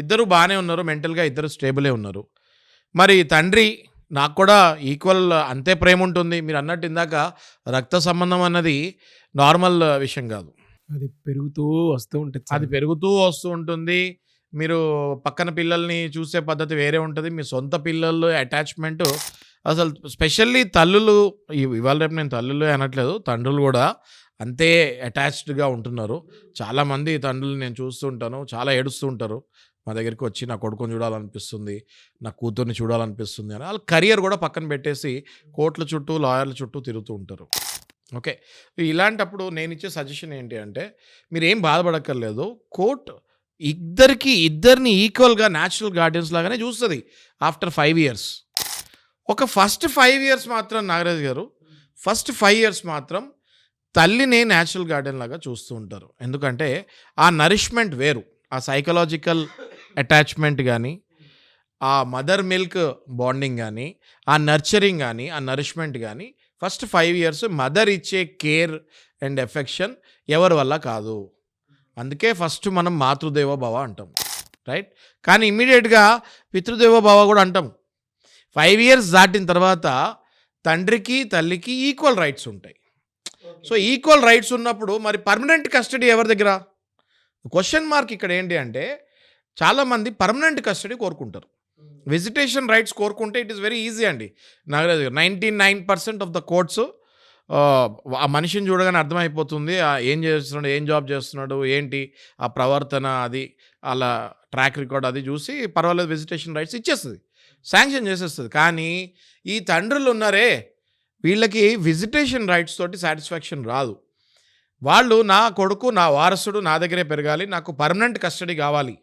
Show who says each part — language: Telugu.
Speaker 1: ఇద్దరు బాగానే ఉన్నారు, మెంటల్‌గా ఇద్దరు స్టేబులే ఉన్నారు. మరి తండ్రి నాకు కూడా ఈక్వల్ అంతే ప్రేమ ఉంటుంది. మీరన్నట్టు ఇందాక రక్త సంబంధం అన్నది నార్మల్ విషయం గాదు.
Speaker 2: అది పెరుగుతూ వస్తూ ఉంటది
Speaker 1: అది
Speaker 2: సార్.
Speaker 1: పెరుగుతూ వస్తూ ఉంటుంది. మీరు పక్కన పిల్లల్ని చూసే పద్ధతి వేరే ఉంటది. మీ సొంత పిల్లలు అటాచ్‌మెంటు అసలు స్పెషల్లీ తల్లులు ఇవాళ రేపు నేను తల్లులే అనట్లేదు. తండ్రులు గూడా అంతే అటాచ్డ్‌గా ఉంటున్నారు. చాలామంది తండ్రులు నేను చూస్తూ ఉంటాను. చాలా ఏడుస్తూ ఉంటారు. మా దగ్గరికి వచ్చి నా కొడుకుని చూడాలనిపిస్తుంది, నా కూతుర్ని చూడాలనిపిస్తుంది అని. ఆళ్ళ కెరియర్ గూడా పక్కన పెట్టేసి కోర్ట్‌ల చుట్టూ, లాయర్‌ల చుట్టూ తిరుగుతూ ఉంటారు. ఓకే. ఇలాంటప్పుడు నేనిచ్చే సజెషన్ ఏంటి అంటే, మీరేం బాధపడక్కర్లేదు. కోర్ట్ ఇద్దరిని ఈక్వల్‌గా న్యాచురల్ గార్డియన్స్ లాగానే చూస్తది ఆఫ్టర్ 5 ఇయర్స్. ఒక ఫస్ట్ 5 ఇయర్స్ మాత్రం నాగరాజు గారు, ఫస్ట్ 5 ఇయర్స్ మాత్రం తల్లినే న్యాచురల్ గార్డియన్ లాగా చూస్తూ ఉంటారు. ఎందుకంటే, ఆ నరిష్‌మెంట్ వేరు. ఆ సైకలాజికల్ అటాచ్‌మెంట్ గానీ, ఆ మదర్ మిల్క్ బాండింగ్ గానీ, ఆ నర్చరింగ్ గానీ, ఆ నరిష్‌మెంట్ గానీ ఫస్ట్ 5 ఇయర్స్ మదర్ ఇచ్చే కేర్ అండ్ ఎఫెక్షన్ ఎవరి వల్ల కాదు. అందుకే ఫస్ట్ మనం మాతృదేవో భవ అంటాం. రైట్? కానీ ఇమ్మీడియేట్‌గా పితృదేవో భవ గూడా అంటాం. 5 ఇయర్స్ దాటిన తర్వాత తండ్రికి, తల్లికి ఈక్వల్ రైట్స్ ఉంటాయి. సో, ఈక్వల్ రైట్స్ ఉన్నప్పుడు మరి పర్మనెంట్ కస్టడీ ఎవరి దగ్గర? క్వెషన్ మార్క్ ఇక్కడ ఏంటి అంటే, చాలామంది పర్మనెంట్ కస్టడీ కోరుకుంటారు. విజిటేషన్ రైట్స్ కోరుకుంటే ఇట్ ఈస్ వెరీ ఈజీ అండి. నాగరాజు గారు 99% ఆఫ్ ద కోర్ట్స్ ఆ మనిషిని చూడగానే అర్థమైపోతుంది. ఏం చేస్తున్నాడు, ఏం జాబ్ చేస్తున్నాడు, ఏంటి ఆ ప్రవర్తన అది, అలా ట్రాక్ రికార్డ్ అది చూసి పర్వాలేదు విజిటేషన్ రైట్స్ ఇచ్చేస్తది. శాంక్షన్ చేసేస్తది. కానీ ఈ తండ్రులు ఉన్నారే, వీళ్ళకి విజిటేషన్ రైట్స్ తోటి సాటిస్ఫాక్షన్ రాదు. వాళ్ళు నా కొడుకు, నా వారసుడు నా దగ్గరే పెరగాలి, నాకు పర్మనెంట్ కస్టడీ కావాలి